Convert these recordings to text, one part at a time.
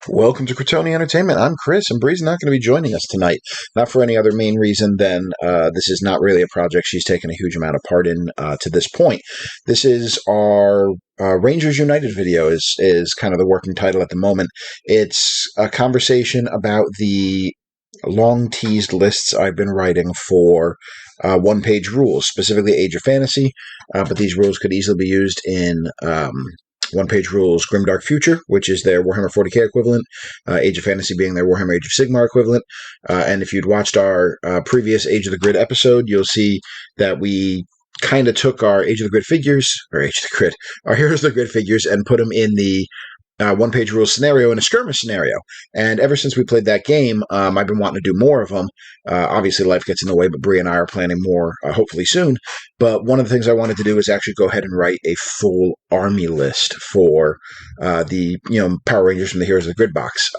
Welcome to Crotoni Entertainment. I'm Chris, and Bree's not going to be joining us tonight. Not for any other main reason than this is not really a project she's taken a huge amount of part in to this point. This is our Rangers United video is kind of the working title at the moment. It's a conversation about the long-teased lists I've been writing for one-page rules, specifically Age of Fantasy, but these rules could easily be used in one-page rules Grimdark Future, which is their Warhammer 40k equivalent, Age of Fantasy being their Warhammer Age of Sigmar equivalent. And if you'd watched our previous Age of the Grid episode, you'll see that we kind of took our Age of the Grid figures, or Age of the Grid, our Heroes of the Grid figures, and put them in the one-page rules scenario in a skirmish scenario. And ever since we played that game, I've been wanting to do more of them. Obviously, life gets in the way, but Bree and I are planning more, hopefully soon. But one of the things I wanted to do is actually go ahead and write a full army list for the Power Rangers from the Heroes of the Grid box.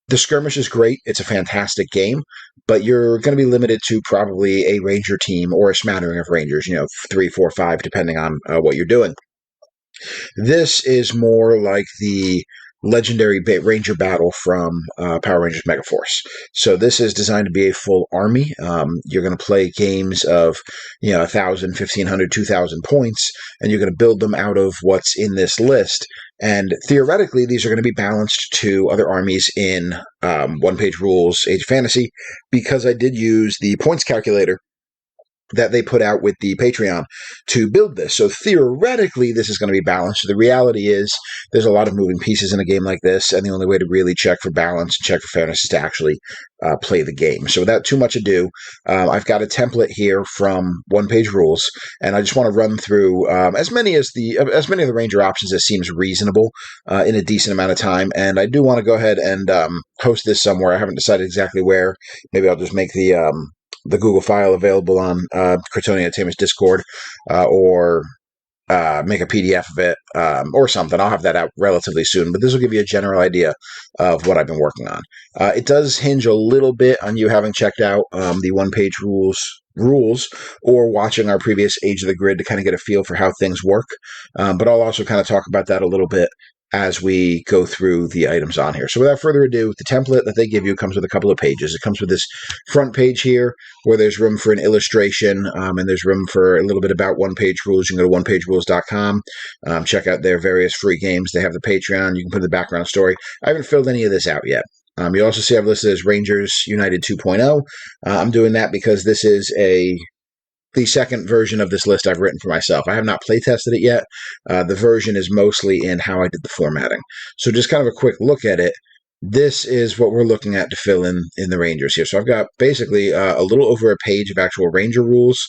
The skirmish is great. It's a fantastic game, but you're going to be limited to probably a Ranger team or a smattering of Rangers, 3, 4, 5, depending on what you're doing. This is more like the legendary Ranger battle from Power Rangers Megaforce. So this is designed to be a full army. You're going to play games of 1,000, 1,500, 2,000 points, and you're going to build them out of what's in this list. And theoretically, these are going to be balanced to other armies in one-page rules Age of Fantasy, because I did use the points calculator that they put out with the Patreon to build this. So theoretically, this is going to be balanced. The reality is there's a lot of moving pieces in a game like this, and the only way to really check for balance and check for fairness is to actually play the game. So without too much ado, I've got a template here from one-page rules, and I just want to run through as many of the Ranger options as seems reasonable in a decent amount of time. And I do want to go ahead and post this somewhere. I haven't decided exactly where. Maybe I'll just make the Google file available on Crotoni Entertainment's Discord, or make a PDF of it, or something. I'll have that out relatively soon, but this will give you a general idea of what I've been working on. It does hinge a little bit on you having checked out the one-page rules or watching our previous Age of the Grid to kind of get a feel for how things work, but I'll also kind of talk about that a little bit as we go through the items on here. So without further ado, the template that they give you comes with a couple of pages. It comes with this front page here where there's room for an illustration, and there's room for a little bit about one-page rules. You can go to onepagerules.com, check out their various free games. They have the Patreon. You can put the background story. I haven't filled any of this out yet. You also see I've listed as Rangers United 2.0. I'm doing that because this is the second version of this list I've written for myself. I have not play tested it yet. The version is mostly in how I did the formatting. So just kind of a quick look at it. This is what we're looking at to fill in the Rangers here. So I've got basically a little over a page of actual Ranger rules,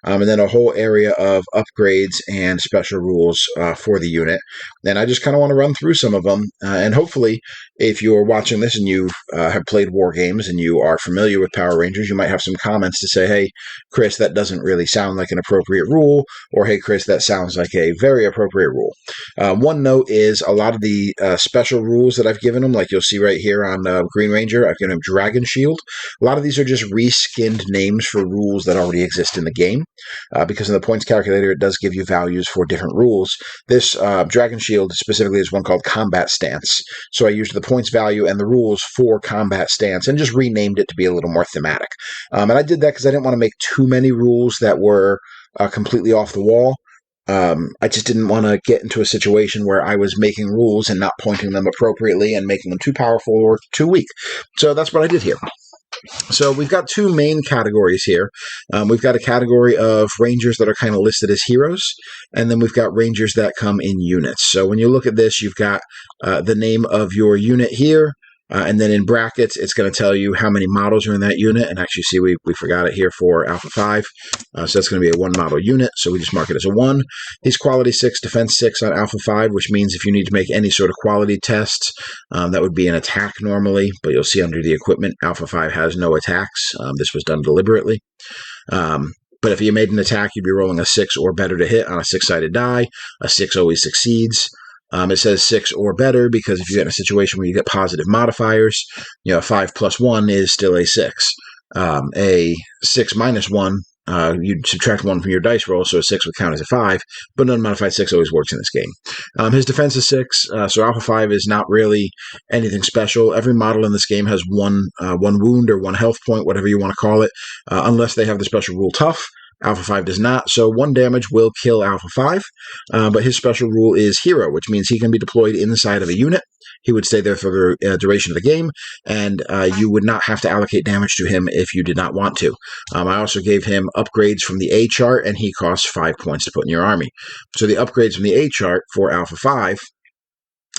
and then a whole area of upgrades and special rules for the unit. And I just kind of want to run through some of them. And hopefully, if you're watching this and you have played war games and you are familiar with Power Rangers, you might have some comments to say, hey, Chris, that doesn't really sound like an appropriate rule, or hey, Chris, that sounds like a very appropriate rule. One note is a lot of the special rules that I've given them, like you'll see right here on Green Ranger, I've given him Dragon Shield. A lot of these are just reskinned names for rules that already exist in the game, because in the points calculator, it does give you values for different rules. This Dragon Shield specifically is one called Combat Stance. So I used the points value and the rules for Combat Stance and just renamed it to be a little more thematic. And I did that because I didn't want to make too many rules that were completely off the wall. I just didn't want to get into a situation where I was making rules and not pointing them appropriately and making them too powerful or too weak. So that's what I did here. So we've got two main categories here. We've got a category of Rangers that are kind of listed as heroes, and then we've got Rangers that come in units. So when you look at this, you've got the name of your unit here, and then in brackets, it's going to tell you how many models are in that unit. And actually, see, we forgot it here for Alpha 5. So that's going to be a 1-model unit. So we just mark it as a 1. He's Quality 6, Defense 6 on Alpha 5, which means if you need to make any sort of quality tests, that would be an attack normally. But you'll see under the equipment, Alpha 5 has no attacks. This was done deliberately. But if you made an attack, you'd be rolling a 6 or better to hit on a 6-sided die. A 6 always succeeds. It says 6 or better because if you get in a situation where you get positive modifiers, 5 plus 1 is still a 6. A 6 minus 1 you'd subtract 1 from your dice roll, so a 6 would count as a 5, but an unmodified 6 always works in this game. His defense is 6, so Alpha 5 is not really anything special. Every model in this game has one wound or 1 health point, whatever you want to call it, unless they have the special rule Tough. Alpha 5 does not, so 1 damage will kill Alpha 5, but his special rule is Hero, which means he can be deployed inside of a unit. He would stay there for the duration of the game, and you would not have to allocate damage to him if you did not want to. I also gave him upgrades from the A chart, and he costs 5 points to put in your army. So the upgrades from the A chart for Alpha 5,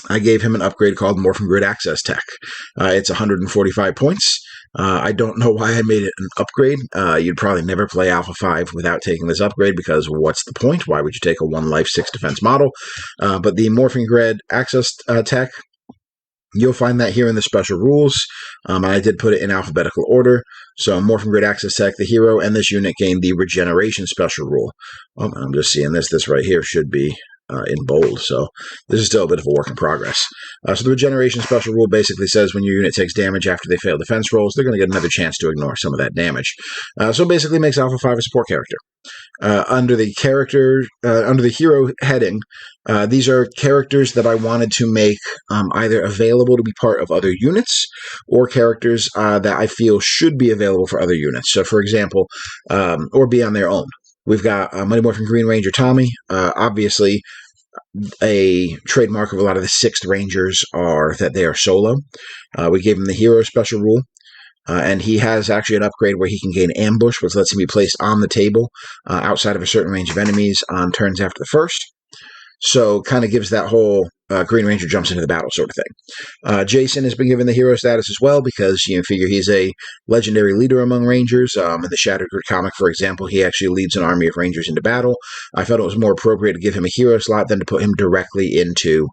I gave him an upgrade called Morphin Grid Access Tech. It's 145 points. I don't know why I made it an upgrade. You'd probably never play Alpha 5 without taking this upgrade, because what's the point? Why would you take a 1 life, 6 defense model? But the Morphin Grid Access Tech, you'll find that here in the special rules. I did put it in alphabetical order. So Morphin Grid Access Tech, the hero, and this unit gained the Regeneration special rule. I'm just seeing this. This right here should be in bold, so this is still a bit of a work in progress. So the Regeneration special rule basically says when your unit takes damage after they fail defense rolls, they're going to get another chance to ignore some of that damage. So it basically makes Alpha 5 a support character. Under the hero heading, these are characters that I wanted to make either available to be part of other units, or characters that I feel should be available for other units. So, for example, or be on their own. We've got Mighty Morphin Green Ranger Tommy. Obviously, a trademark of a lot of the 6th Rangers are that they are solo. We gave him the hero special rule. And he has actually an upgrade where he can gain Ambush, which lets him be placed on the table outside of a certain range of enemies on turns after the first. So kind of gives that whole Green Ranger jumps into the battle sort of thing. Jason has been given the hero status as well, because you figure he's a legendary leader among Rangers. In the Shattered Grid comic, for example, he actually leads an army of Rangers into battle. I felt it was more appropriate to give him a hero slot than to put him directly into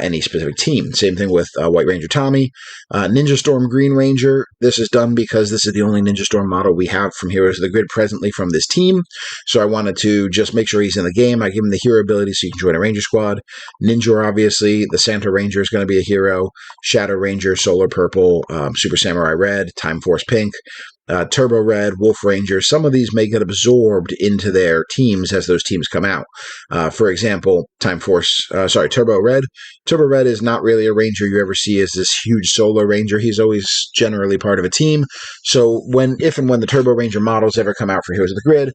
any specific team. Same thing with White Ranger Tommy. Ninja Storm Green Ranger, this is done because this is the only Ninja Storm model we have from Heroes of the Grid presently from this team, so I wanted to just make sure he's in the game. I give him the hero ability so you can join a Ranger squad. Ninja, obviously, the Santa Ranger is going to be a hero. Shadow Ranger, Solar Purple, Super Samurai Red, Time Force Pink, Turbo Red, Wolf Ranger. Some of these may get absorbed into their teams as those teams come out. For example, Turbo Red. Turbo Red is not really a ranger you ever see as this huge solo ranger. He's always generally part of a team. So if and when the Turbo Ranger models ever come out for Heroes of the Grid,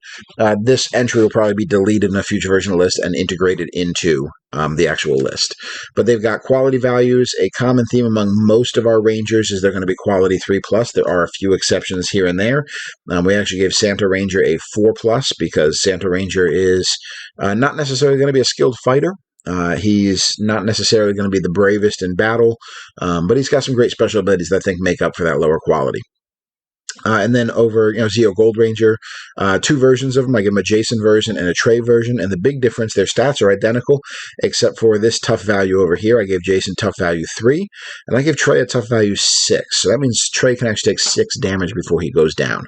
this entry will probably be deleted in a future version of the list and integrated into the actual list. But they've got quality values. A common theme among most of our Rangers is they're going to be quality 3+. There are a few exceptions here and there. We actually gave Santa Ranger a 4+, because Santa Ranger is not necessarily going to be a skilled fighter. He's not necessarily going to be the bravest in battle, but he's got some great special abilities that I think make up for that lower quality. And then over, Zeo Gold Ranger, 2 versions of them. I give him a Jason version and a Trey version, and the big difference, their stats are identical, except for this tough value over here. I gave Jason tough value 3, and I give Trey a tough value 6. So that means Trey can actually take 6 damage before he goes down.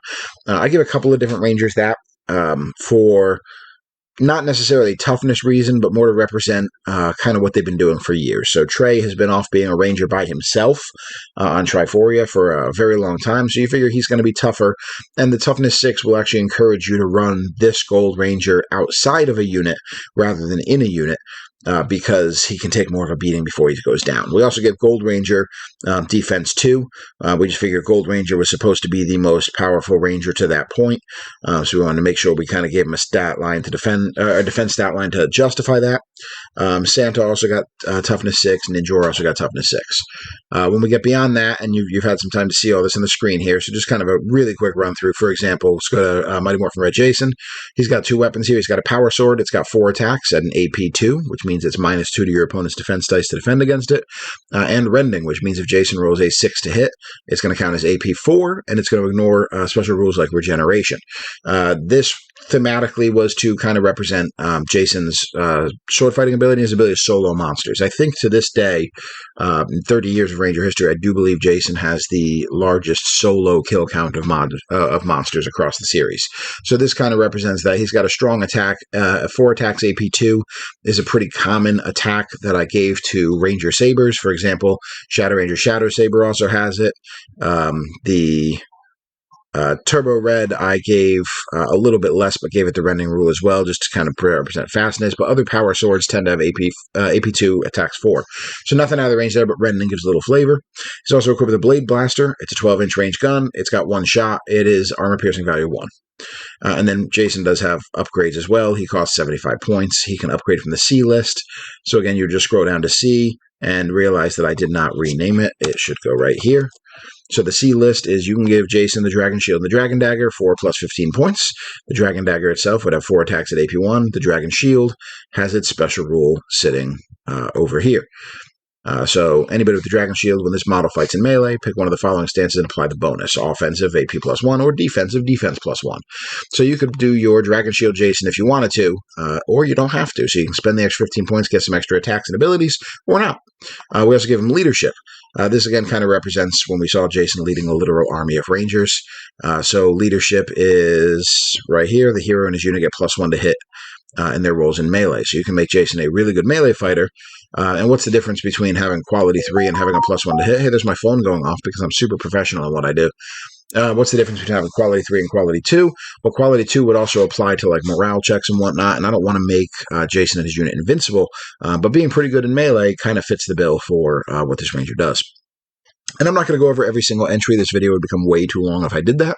I give a couple of different Rangers that for not necessarily toughness reason, but more to represent kind of what they've been doing for years. So Trey has been off being a ranger by himself on Triforia for a very long time, so you figure he's going to be tougher, and the toughness 6 will actually encourage you to run this Gold Ranger outside of a unit rather than in a unit, because he can take more of a beating before he goes down. We also give Gold Ranger defense 2. We just figured Gold Ranger was supposed to be the most powerful ranger to that point, so we wanted to make sure we kind of gave him a stat line to defend, a defense stat line to justify that. Santa also got toughness 6, Ninja also got toughness 6. When we get beyond that, and you've had some time to see all this on the screen here, so just kind of a really quick run through. For example, let's go to Mighty Morphin Red Jason. He's got 2 weapons here. He's got a Power Sword. It's got 4 attacks at an AP 2, which means it's -2 to your opponent's defense dice to defend against it, and Rending, which means if Jason rolls a 6 to hit, it's going to count as AP 4, and it's going to ignore special rules like Regeneration. This thematically was to kind of represent Jason's sword fighting ability and his ability to solo monsters. I think to this day, in 30 years of Ranger history, I do believe Jason has the largest solo kill count of monsters across the series. So this kind of represents that. He's got a strong attack. 4 attacks AP2 is a pretty common attack that I gave to Ranger Sabers. For example, Shadow Ranger Shadow Saber also has it. The Turbo Red, I gave a little bit less, but gave it the rending rule as well, just to kind of represent fastness. But other power swords tend to have AP2, attacks 4. So nothing out of the range there, but rending gives a little flavor. He's also equipped with a Blade Blaster. It's a 12-inch range gun. It's got one shot. It is armor piercing value 1. And then Jason does have upgrades as well. He costs 75 points. He can upgrade from the C list. So again, you just scroll down to C and realize that I did not rename it. It should go right here. So the C list is you can give Jason the Dragon Shield and the Dragon Dagger for plus 15 points. The Dragon Dagger itself would have 4 attacks at AP1. The Dragon Shield has its special rule sitting over here. So anybody with the Dragon Shield, when this model fights in melee, pick one of the following stances and apply the bonus. Offensive, AP plus 1, or defensive, defense plus 1. So you could do your Dragon Shield Jason if you wanted to, or you don't have to. So you can spend the extra 15 points, get some extra attacks and abilities, or not. We also give him leadership. This again kind of represents when we saw Jason leading a literal army of rangers. So leadership is right here. The hero and his unit get plus 1 to hit in their roles in melee. So you can make Jason a really good melee fighter. And what's the difference between having quality 3 and having a plus 1 to hit? Hey, there's my phone going off because I'm super professional in what I do. What's the difference between having quality 3 and quality 2? Well, quality 2 would also apply to like morale checks and whatnot, and I don't want to make Jason and his unit invincible, but being pretty good in melee kind of fits the bill for what this ranger does. And I'm not going to go over every single entry. This video would become way too long if I did that.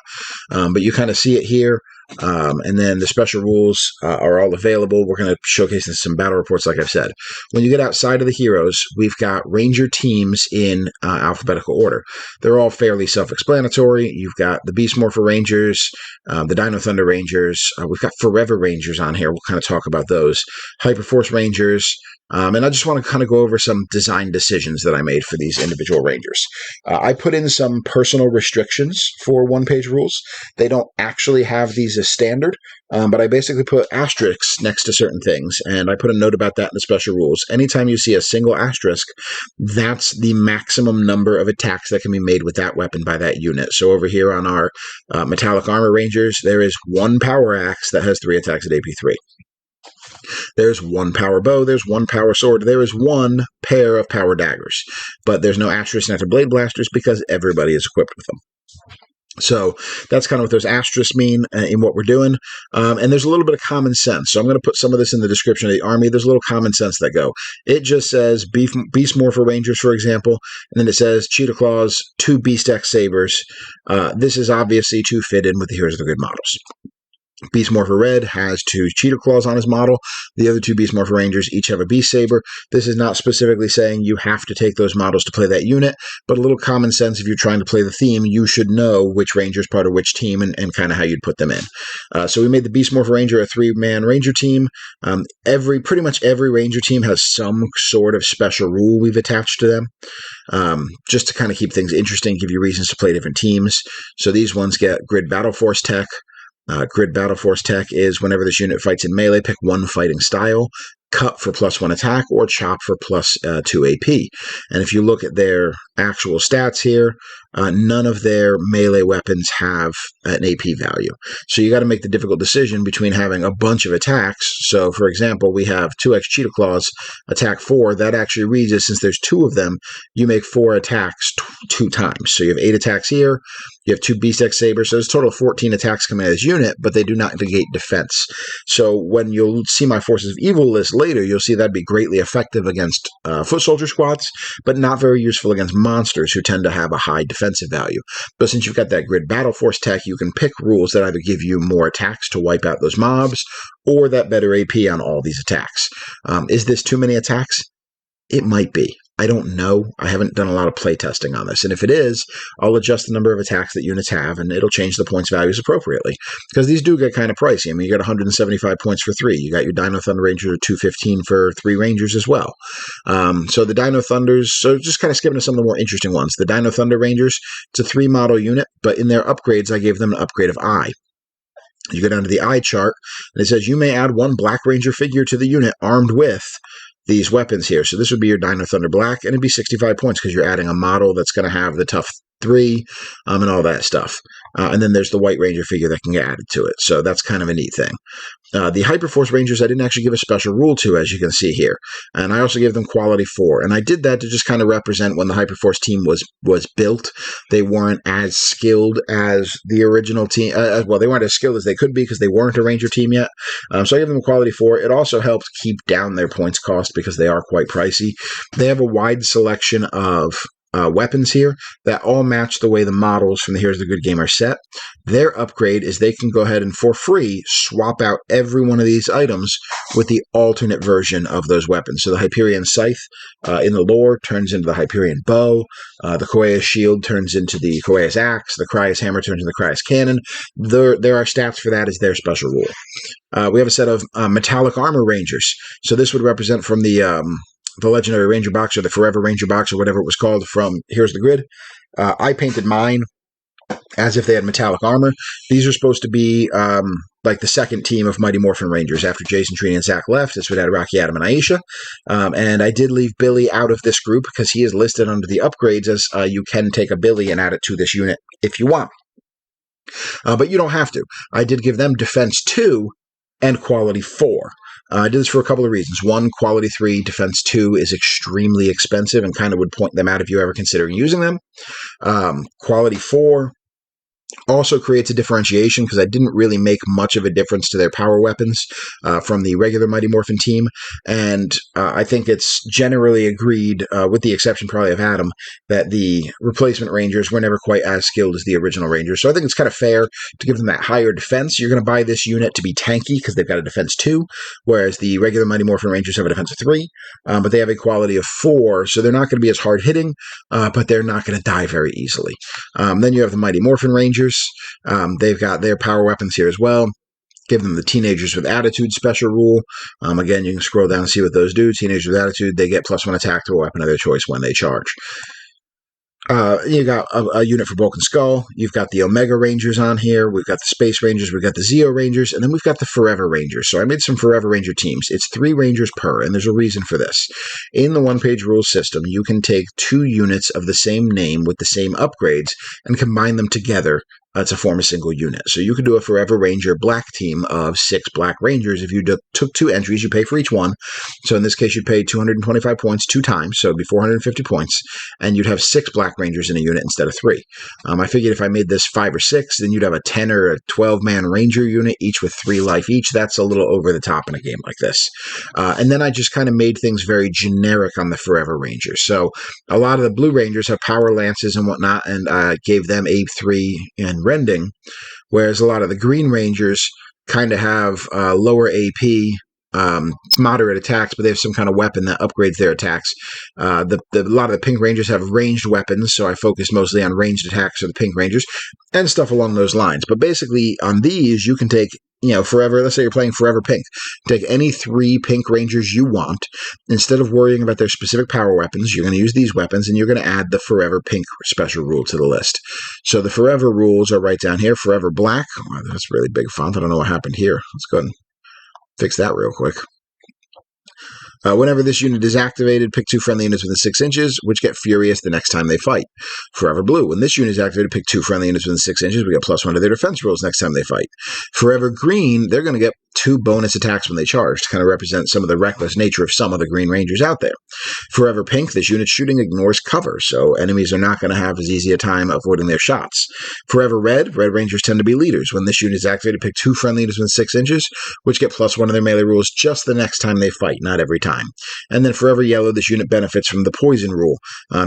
But you kind of see it here. And then the special rules are all available. We're going to showcase some battle reports, like I've said. When you get outside of the heroes, we've got ranger teams in alphabetical order. They're all fairly self-explanatory. You've got the Beast Morpher Rangers, the Dino Thunder Rangers. We've got Forever Rangers on here. We'll kind of talk about those. Hyperforce Rangers. And I just want to kind of go over some design decisions that I made for these individual rangers. I put in some personal restrictions for one-page rules. They don't actually have these as standard, but I basically put asterisks next to certain things, and I put a note about that in the special rules. Anytime you see a single asterisk, that's the maximum number of attacks that can be made with that weapon by that unit. So over here on our Metallic Armor Rangers, there is one power axe that has 3 attacks at AP3. There's one power bow, there's one power sword, there is one pair of power daggers. But there's no asterisk next to blade blasters because everybody is equipped with them. So that's kind of what those asterisks mean in what we're doing. And there's a little bit of common sense. So I'm going to put some of this in the description of the army. There's a little common sense that go. It just says Beast Morpher Rangers, for example, and then it says Cheetah Claws, 2 Beast X Sabers. This is obviously to fit in with the Heroes of the Grid models. Beast Morpher Red has 2 Cheetah Claws on his model. The other 2 Beast Morpher Rangers each have a Beast Saber. This is not specifically saying you have to take those models to play that unit, but a little common sense if you're trying to play the theme, you should know which ranger is part of which team and kind of how you'd put them in. So we made the Beast Morpher Ranger a 3-man ranger team. Pretty much every ranger team has some sort of special rule we've attached to them, just to kind of keep things interesting, give you reasons to play different teams. So these ones get Grid Battle Force Tech. Grid Battle Force Tech is whenever this unit fights in melee, pick one fighting style, cut for +1 attack, or chop for +2 AP. And if you look at their actual stats here, none of their melee weapons have an AP value. So you got to make the difficult decision between having a bunch of attacks. So, for example, we have 2x Cheetah Claws, attack 4. That actually reads as since there's 2 of them, you make 4 attacks 2 times. So you have 8 attacks here. You have 2 Beast X Sabers, so there's a total of 14 attacks coming out of this unit, but they do not negate defense. So when you'll see my Forces of Evil list later, you'll see that'd be greatly effective against foot soldier squads, but not very useful against monsters who tend to have a high defensive value. But since you've got that Grid Battle Force tech, you can pick rules that either give you more attacks to wipe out those mobs, or that better AP on all these attacks. Is this too many attacks? It might be. I don't know. I haven't done a lot of play testing on this. And if it is, I'll adjust the number of attacks that units have, and it'll change the points values appropriately. Because these do get kind of pricey. I mean, you got 175 points for 3. You got your Dino Thunder Ranger 215 for 3 Rangers as well. So the Dino Thunders, so just kind of skipping to some of the more interesting ones. The Dino Thunder Rangers, it's a 3-model unit, but in their upgrades, I gave them an upgrade of Eye. You go down to the Eye chart, and it says you may add 1 Black Ranger figure to the unit armed with these weapons here. So this would be your Dino Thunder Black, and it'd be 65 points because you're adding a model that's going to have the 3, and all that stuff. And then there's the White Ranger figure that can get added to it. So that's kind of a neat thing. The Hyperforce Rangers I didn't actually give a special rule to, as you can see here. And I also gave them quality 4. And I did that to just kind of represent when the Hyperforce team was built. They weren't as skilled as the original team. Well, they weren't as skilled as they could be because they weren't a Ranger team yet. So I gave them quality 4. It also helped keep down their points cost because they are quite pricey. They have a wide selection of weapons here that all match the way the models from the Here's the Good Game are set. Their upgrade is they can go ahead and for free swap out every one of these items with the alternate version of those weapons. So the Hyperion Scythe in the lore turns into the Hyperion Bow, the Koea's Shield turns into the Koea's Axe, the Cryas Hammer turns into the Cryas Cannon. There are stats for that as their special rule. We have a set of Metallic Armor Rangers. So this would represent from the Legendary Ranger box or the Forever Ranger box or whatever it was called from Here's the Grid. I painted mine as if they had metallic armor. These are supposed to be like the second team of Mighty Morphin Rangers. After Jason, Trini, and Zach left, this would add Rocky, Adam, and Aisha. And I did leave Billy out of this group because he is listed under the upgrades as you can take a Billy and add it to this unit if you want. But you don't have to. I did give them Defense 2 and Quality 4. I did this for a couple of reasons. One, Quality 3, Defense 2 is extremely expensive and kind of would point them out if you ever considering using them. Quality 4 also creates a differentiation because I didn't really make much of a difference to their power weapons from the regular Mighty Morphin team. And I think it's generally agreed, with the exception probably of Adam, that the replacement Rangers were never quite as skilled as the original Rangers. So I think it's kind of fair to give them that higher defense. You're going to buy this unit to be tanky because they've got a defense 2, whereas the regular Mighty Morphin Rangers have a defense of 3. But they have a quality of 4, so they're not going to be as hard hitting, but they're not going to die very easily. Then you have the Mighty Morphin Rangers. They've got their power weapons here as well. Give them the Teenagers with Attitude special rule. Again, you can scroll down and see what those do. Teenagers with Attitude, they get +1 attack to a weapon of their choice when they charge. You got a unit for Bulk and Skull. You've got the Omega Rangers on here. We've got the Space Rangers. We've got the Zeo Rangers. And then we've got the Forever Rangers. So I made some Forever Ranger teams. It's 3 Rangers per, and there's a reason for this. In the one-page rules system, you can take 2 units of the same name with the same upgrades and combine them together to form a single unit. So you could do a Forever Ranger black team of 6 black Rangers. If you took 2 entries, you pay for each one. So in this case, you'd pay 225 points 2 times, so it'd be 450 points, and you'd have 6 black Rangers in a unit instead of 3. I figured if I made this 5 or 6, then you'd have a 10 or a 12-man Ranger unit, each with 3 life each. That's a little over the top in a game like this. And then I just kind of made things very generic on the Forever Rangers. So a lot of the Blue Rangers have power lances and whatnot, and I gave them A3 and rending, whereas a lot of the Green Rangers kind of have lower AP, moderate attacks, but they have some kind of weapon that upgrades their attacks. A lot of the Pink Rangers have ranged weapons, so I focused mostly on ranged attacks for the Pink Rangers and stuff along those lines. But basically, on these, you can take, Forever, let's say you're playing Forever Pink. Take any 3 Pink Rangers you want. Instead of worrying about their specific power weapons, you're going to use these weapons, and you're going to add the Forever Pink special rule to the list. So the Forever rules are right down here. Forever Black. Oh, that's really big font. I don't know what happened here. Let's go ahead and fix that real quick. Whenever this unit is activated, pick 2 friendly units within 6 inches, which get furious the next time they fight. Forever Blue. When this unit is activated, pick 2 friendly units within 6 inches. We get +1 to their defense rules next time they fight. Forever Green, they're going to get 2 bonus attacks when they charge to kind of represent some of the reckless nature of some of the Green Rangers out there. Forever Pink, this unit's shooting ignores cover, so enemies are not going to have as easy a time avoiding their shots. Forever Red, Red Rangers tend to be leaders. When this unit is activated, pick 2 friendly units within 6 inches, which get +1 to their melee rules just the next time they fight, not every time. And then Forever Yellow, this unit benefits from the Poison rule.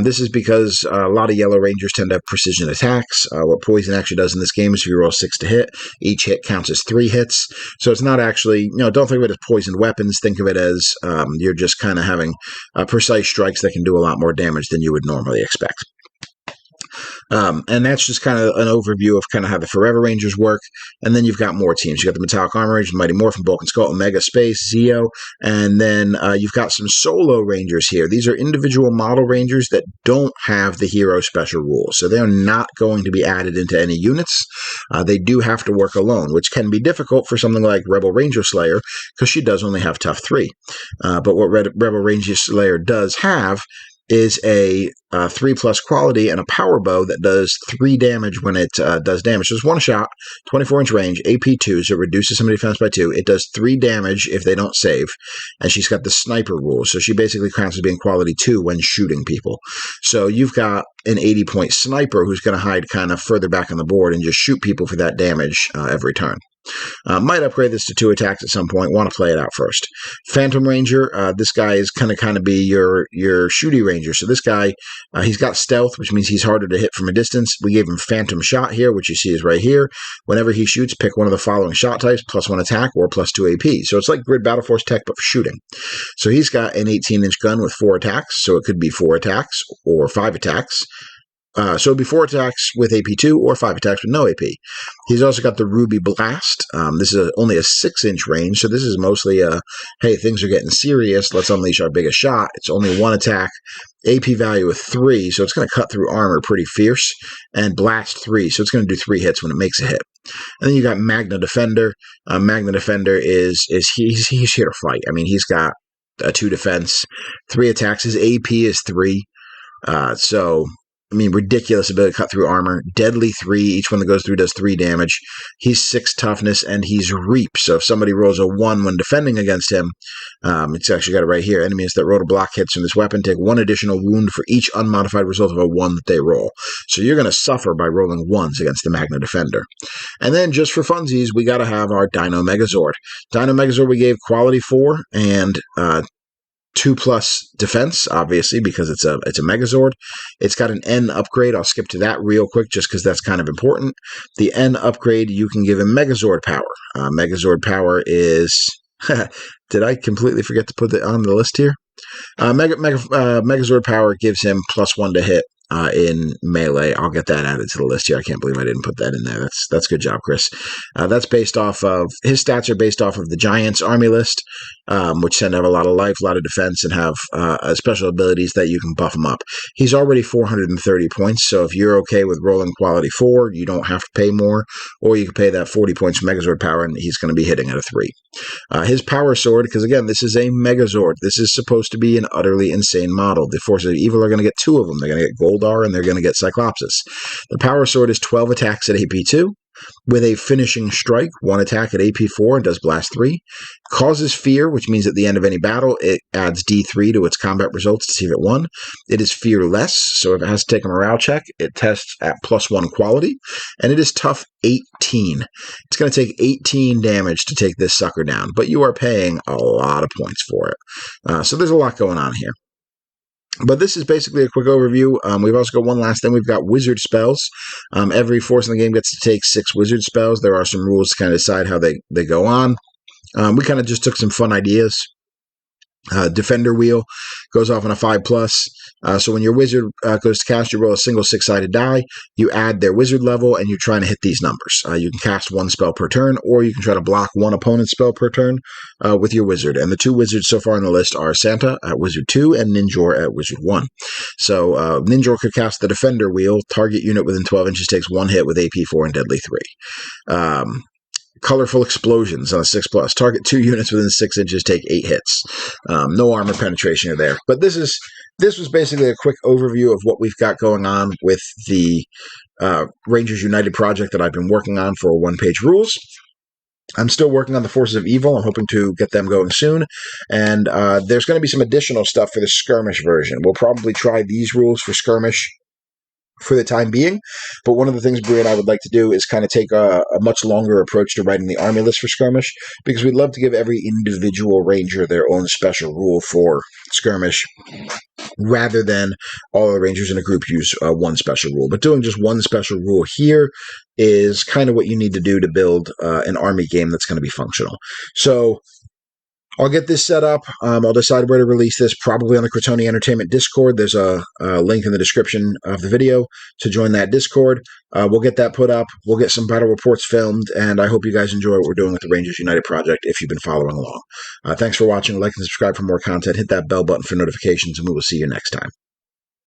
This is because a lot of Yellow Rangers tend to have precision attacks. What Poison actually does in this game is if you roll 6 to hit, each hit counts as 3 hits. So it's not actually, don't think of it as poisoned weapons. Think of it as you're just kind of having precise strikes that can do a lot more damage than you would normally expect. And that's just kind of an overview of kind of how the Forever Rangers work. And then you've got more teams. You've got the Metallic Armor Rangers, Mighty Morphin, Bulk and Skull, Omega, Space, Zeo. And then you've got some solo Rangers here. These are individual model Rangers that don't have the hero special rules. So they're not going to be added into any units. They do have to work alone, which can be difficult for something like Rebel Ranger Slayer, because she does only have Tough 3. But what Rebel Ranger Slayer does have is a 3+ quality and a power bow that does 3 damage when it does damage. So it's one shot, 24-inch range, AP 2, so it reduces somebody's defense by 2. It does 3 damage if they don't save, and she's got the sniper rule, so she basically counts as being quality 2 when shooting people. So you've got an 80-point sniper who's going to hide kind of further back on the board and just shoot people for that damage every turn. Might upgrade this to 2 attacks at some point. Want to play it out first. Phantom Ranger. This guy is kind of be your shooty ranger. So this guy, he's got stealth, which means he's harder to hit from a distance. We gave him Phantom Shot here, which you see is right here. Whenever he shoots, pick one of the following shot types: +1 attack or +2 AP. So it's like Grid Battle Force tech, but for shooting. So he's got an 18-inch gun with 4 attacks. So it could be 4 attacks or 5 attacks. So it'd be 4 attacks with AP2 or 5 attacks with no AP. He's also got the Ruby Blast. This is only a 6-inch range, so this is mostly hey, things are getting serious. Let's unleash our biggest shot. It's only 1 attack, AP value of 3, so it's going to cut through armor pretty fierce, and Blast 3, so it's going to do 3 hits when it makes a hit. And then you got Magna Defender. Magna Defender he's here to fight. I mean, he's got a 2 defense, 3 attacks. His AP is 3, so I mean, ridiculous ability to cut through armor. Deadly 3. Each one that goes through does 3 damage. He's 6 toughness, and he's Reap. So if somebody rolls a 1 when defending against him, it's actually got it right here. Enemies that roll to block hits from this weapon take 1 additional wound for each unmodified result of a 1 that they roll. So you're going to suffer by rolling 1s against the Magna Defender. And then just for funsies, we got to have our Dino Megazord. Dino Megazord we gave quality 4 and 2+ defense, obviously, because it's a Megazord. It's got an N upgrade. I'll skip to that real quick just because that's kind of important. The N upgrade, you can give him Megazord Power. Megazord Power is... Did I completely forget to put it on the list here? Megazord Power gives him +1 to hit in melee. I'll get that added to the list here. I can't believe I didn't put that in there. That's good job, Chris. That's based off of, his stats are based off of the Giants army list, which tend to have a lot of life, a lot of defense, and have special abilities that you can buff him up. He's already 430 points, so if you're okay with rolling quality 4, you don't have to pay more, or you can pay that 40 points for Megazord Power, and he's going to be hitting at a 3. His Power Sword, because again, this is a Megazord. This is supposed to be an utterly insane model. The Forces of Evil are going to get 2 of them. They're going to get Goldar, and they're going to get Cyclopsis. The Power Sword is 12 attacks at AP2, with a finishing strike, 1 attack at AP4 and does Blast 3. Causes fear, which means at the end of any battle, it adds D3 to its combat results to see if it won. It is fearless, so if it has to take a morale check, it tests at +1 quality, and it is tough 18. It's going to take 18 damage to take this sucker down, but you are paying a lot of points for it. So there's a lot going on here. But this is basically a quick overview. We've also got one last thing. We've got wizard spells. Every force in the game gets to take 6 wizard spells. There are some rules to kind of decide how they go on. We kind of just took some fun ideas. Defender wheel goes off on a 5+. So when your wizard goes to cast, you roll a single 6-sided die. You add their wizard level, and you're trying to hit these numbers. You can cast 1 spell per turn, or you can try to block 1 opponent's spell per turn with your wizard. And the 2 wizards so far on the list are Santa at wizard 2 and Ninjor at wizard 1. So Ninjor could cast the Defender wheel. Target unit within 12 inches takes 1 hit with AP4 and Deadly 3. Colorful Explosions on a 6+. Target 2 units within 6 inches take 8 hits. No armor penetration there. But this was basically a quick overview of what we've got going on with the Rangers United project that I've been working on for 1-page rules. I'm still working on the Forces of Evil. I'm hoping to get them going soon. And there's going to be some additional stuff for the Skirmish version. We'll probably try these rules for Skirmish for the time being, but one of the things Brie and I would like to do is kind of take a much longer approach to writing the army list for Skirmish, because we'd love to give every individual ranger their own special rule for Skirmish, rather than all the rangers in a group use one special rule. But doing just one special rule here is kind of what you need to do to build an army game that's going to be functional. So I'll get this set up. I'll decide where to release this, probably on the Crotoni Entertainment Discord. There's a link in the description of the video to join that Discord. We'll get that put up. We'll get some battle reports filmed, and I hope you guys enjoy what we're doing with the Rangers United project if you've been following along. Thanks for watching. Like and subscribe for more content. Hit that bell button for notifications, and we will see you next time.